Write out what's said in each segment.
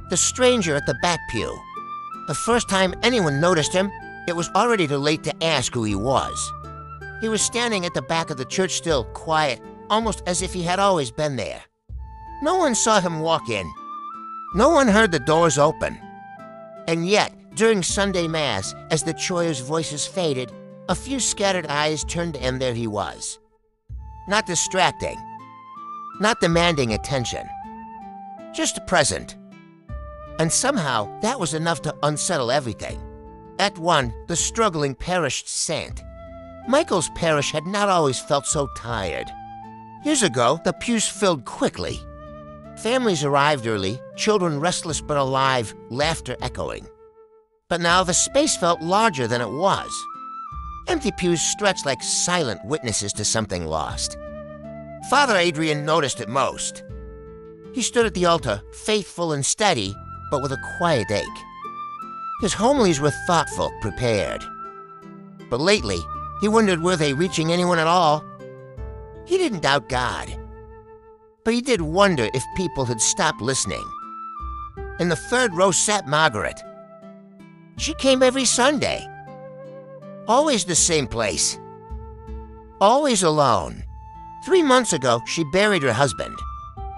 the stranger at the back pew. The first time anyone noticed him, it was already too late to ask who he was. He was standing at the back of the church still, quiet, almost as if he had always been there. No one saw him walk in. No one heard the doors open. And yet, during Sunday Mass, as the choir's voices faded, a few scattered eyes turned, and there he was. Not distracting. Not demanding attention. Just present. And somehow, that was enough to unsettle everything. Act 1, the struggling parish saint. Michael's parish had not always felt so tired. Years ago, the pews filled quickly. Families arrived early, children restless but alive, laughter echoing. But now the space felt larger than it was. Empty pews stretched like silent witnesses to something lost. Father Adrian noticed it most. He stood at the altar, faithful and steady, but with a quiet ache. His homilies were thoughtful, prepared. But lately, he wondered, were they reaching anyone at all? He didn't doubt God. But he did wonder if people had stopped listening. In the third row sat Margaret. She came every Sunday. Always the same place. Always alone. 3 months ago, she buried her husband.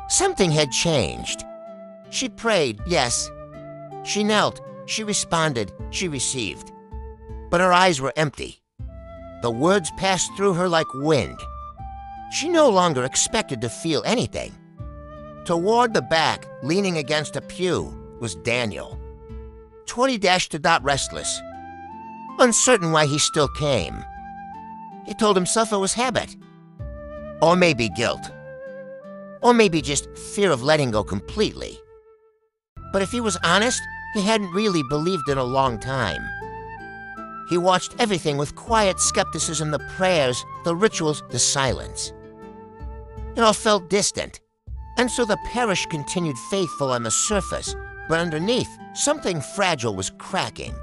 Something had changed. She prayed, yes. She knelt, she responded, she received. But her eyes were empty. The words passed through her like wind. She no longer expected to feel anything. Toward the back, leaning against a pew, was Daniel. 20-to-dot restless. Uncertain why he still came. He told himself it was habit. Or maybe guilt. Or maybe just fear of letting go completely. But if he was honest, he hadn't really believed in a long time. He watched everything with quiet skepticism, the prayers, the rituals, the silence. It all felt distant, and so the parish continued faithful on the surface, but underneath, something fragile was cracking.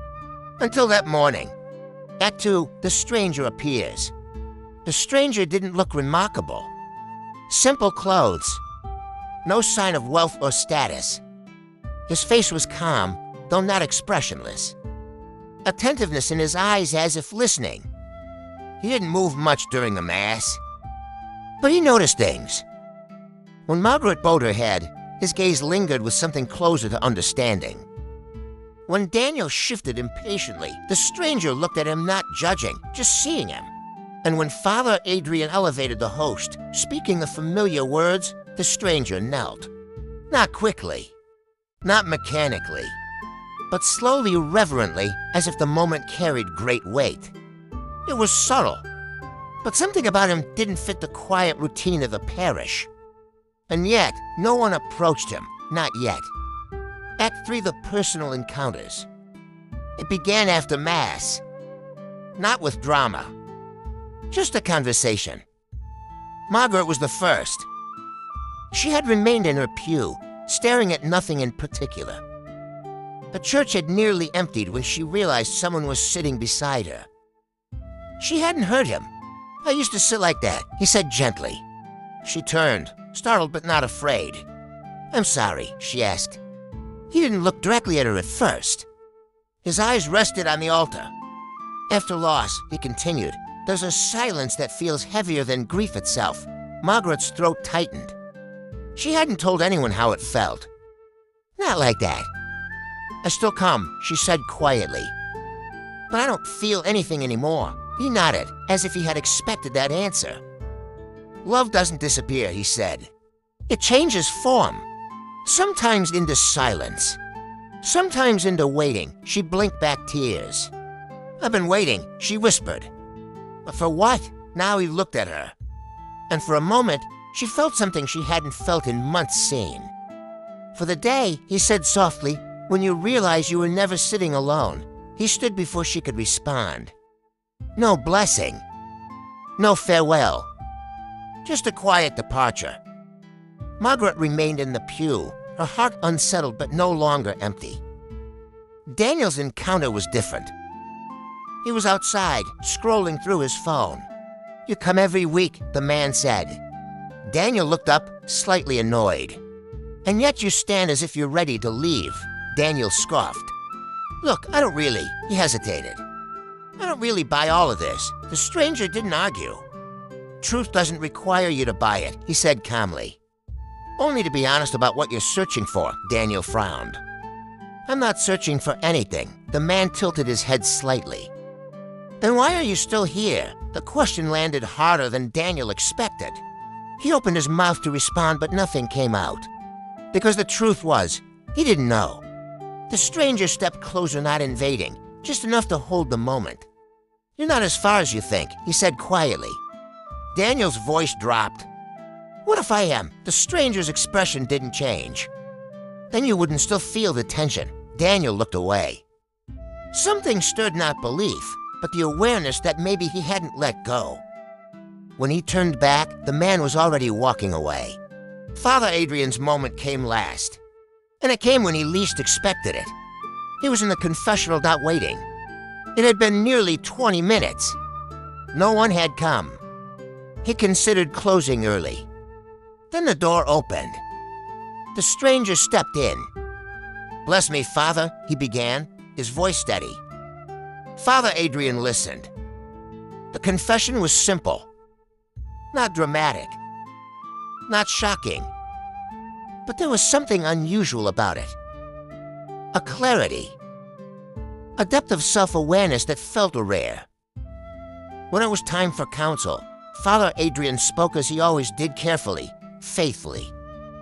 Until that morning. Act 2, the stranger appears. The stranger didn't look remarkable. Simple clothes. No sign of wealth or status. His face was calm, though not expressionless. Attentiveness in his eyes as if listening. He didn't move much during the Mass. But he noticed things. When Margaret bowed her head, his gaze lingered with something closer to understanding. When Daniel shifted impatiently, the stranger looked at him not judging, just seeing him. And when Father Adrian elevated the host, speaking the familiar words, the stranger knelt. Not quickly, not mechanically, but slowly, reverently, as if the moment carried great weight. It was subtle, but something about him didn't fit the quiet routine of the parish. And yet, no one approached him, not yet. Act 3, the personal encounters. It began after Mass. Not with drama. Just a conversation. Margaret was the first. She had remained in her pew, staring at nothing in particular. The church had nearly emptied when she realized someone was sitting beside her. She hadn't heard him. "I used to sit like that," he said gently. She turned, startled but not afraid. "I'm sorry," she asked. He didn't look directly at her at first. His eyes rested on the altar. "After loss," he continued, "there's a silence that feels heavier than grief itself." Margaret's throat tightened. She hadn't told anyone how it felt. "Not like that." "I still come," she said quietly. "But I don't feel anything anymore." He nodded, as if he had expected that answer. "Love doesn't disappear," he said. "It changes form. Sometimes into silence. Sometimes into waiting." She blinked back tears. "I've been waiting," she whispered. "But for what?" Now he looked at her. And for a moment, she felt something she hadn't felt in months seen. "For the day," he said softly, "when you realized you were never sitting alone." He stood before she could respond. No blessing. No farewell. Just a quiet departure. Margaret remained in the pew, her heart unsettled but no longer empty. Daniel's encounter was different. He was outside, scrolling through his phone. "You come every week," the man said. Daniel looked up, slightly annoyed. And yet you stand as if you're ready to leave, Daniel scoffed. Look, he hesitated. I don't really buy all of this. The stranger didn't argue. Truth doesn't require you to buy it, he said calmly. Only to be honest about what you're searching for, Daniel frowned. I'm not searching for anything. The man tilted his head slightly. Then why are you still here? The question landed harder than Daniel expected. He opened his mouth to respond, but nothing came out. Because the truth was, he didn't know. The stranger stepped closer, not invading, just enough to hold the moment. You're not as far as you think, he said quietly. Daniel's voice dropped. What if I am? The stranger's expression didn't change. Then you wouldn't still feel the tension. Daniel looked away. Something stirred not belief, but the awareness that maybe he hadn't let go. When he turned back, the man was already walking away. Father Adrian's moment came last. And it came when he least expected it. He was in the confessional not waiting. It had been nearly 20 minutes. No one had come. He considered closing early. Then the door opened. The stranger stepped in. Bless me, Father, he began, his voice steady. Father Adrian listened. The confession was simple. Not dramatic. Not shocking. But there was something unusual about it. A clarity. A depth of self-awareness that felt rare. When it was time for counsel, Father Adrian spoke as he always did, carefully, faithfully.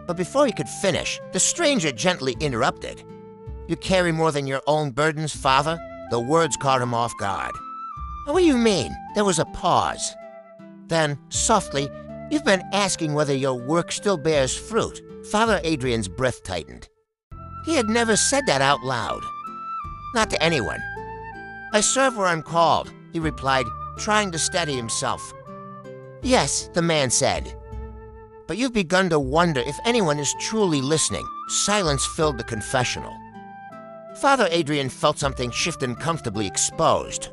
But before he could finish, the stranger gently interrupted. You carry more than your own burdens, Father? The words caught him off guard. What do you mean? There was a pause. Then, softly, you've been asking whether your work still bears fruit. Father Adrian's breath tightened. He had never said that out loud. Not to anyone. I serve where I'm called, he replied, trying to steady himself. Yes, the man said. But you've begun to wonder if anyone is truly listening. Silence filled the confessional. Father Adrian felt something shift uncomfortably exposed.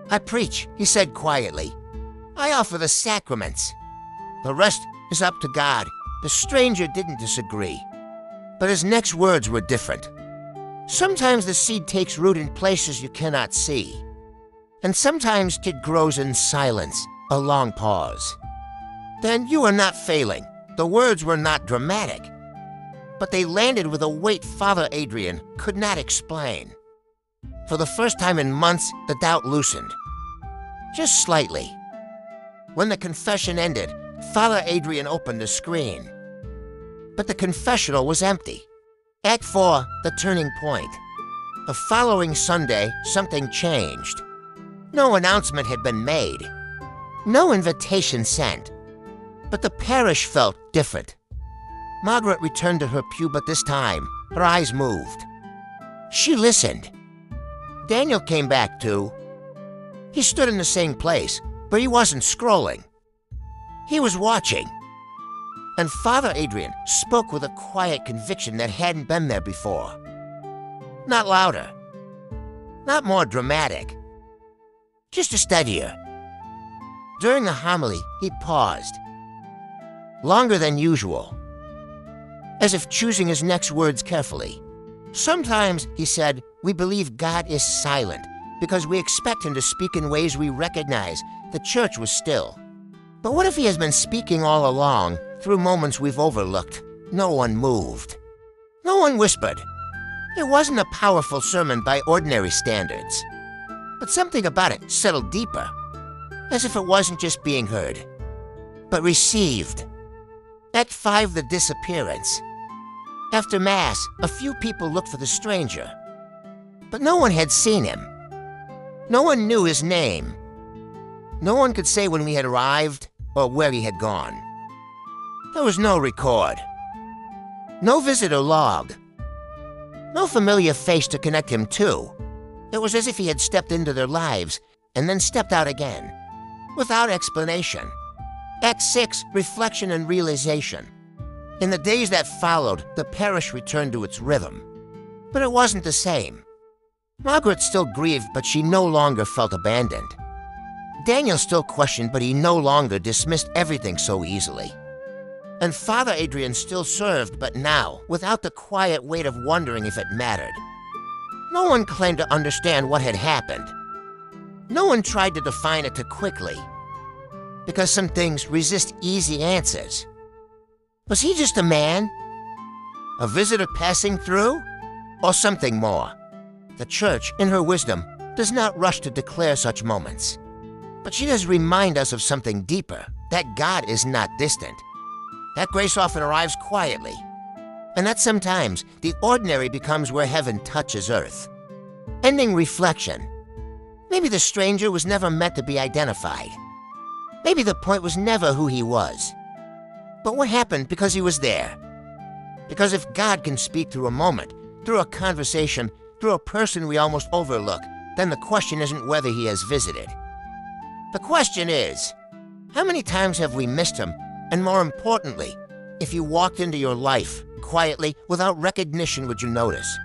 I preach, he said quietly. I offer the sacraments. The rest is up to God. The stranger didn't disagree. But his next words were different. Sometimes the seed takes root in places you cannot see. And sometimes it grows in silence, a long pause. Then you are not failing. The words were not dramatic. But they landed with a weight Father Adrian could not explain. For the first time in months, the doubt loosened. Just slightly. When the confession ended, Father Adrian opened the screen. But the confessional was empty. Act 4, the turning point. The following Sunday, something changed. No announcement had been made. No invitation sent. But the parish felt different. Margaret returned to her pew, but this time, her eyes moved. She listened. Daniel came back too. He stood in the same place, but he wasn't scrolling. He was watching. And Father Adrian spoke with a quiet conviction that hadn't been there before. Not louder. Not more dramatic. Just a steadier. During the homily, he paused. Longer than usual. As if choosing his next words carefully. Sometimes, he said, we believe God is silent because we expect him to speak in ways we recognize. The church was still. But what if he has been speaking all along, through moments we've overlooked? No one moved. No one whispered. It wasn't a powerful sermon by ordinary standards. But something about it settled deeper, as if it wasn't just being heard, but received. Act 5, the disappearance. After Mass, a few people looked for the stranger, but no one had seen him. No one knew his name. No one could say when we had arrived or where he had gone. There was no record. No visitor log. No familiar face to connect him to. It was as if he had stepped into their lives and then stepped out again, without explanation. Act 6, reflection and realization. In the days that followed, the parish returned to its rhythm. But it wasn't the same. Margaret still grieved, but she no longer felt abandoned. Daniel still questioned, but he no longer dismissed everything so easily. And Father Adrian still served, but now, without the quiet weight of wondering if it mattered. No one claimed to understand what had happened. No one tried to define it too quickly, because some things resist easy answers. Was he just a man? A visitor passing through? Or something more? The Church, in her wisdom, does not rush to declare such moments. But she does remind us of something deeper, that God is not distant. That grace often arrives quietly, and that sometimes the ordinary becomes where heaven touches earth. Ending reflection. Maybe the stranger was never meant to be identified. Maybe the point was never who he was. But what happened because he was there? Because if God can speak through a moment, through a conversation, through a person we almost overlook, then the question isn't whether he has visited. The question is, how many times have we missed him? And more importantly, if he walked into your life quietly, without recognition, would you notice?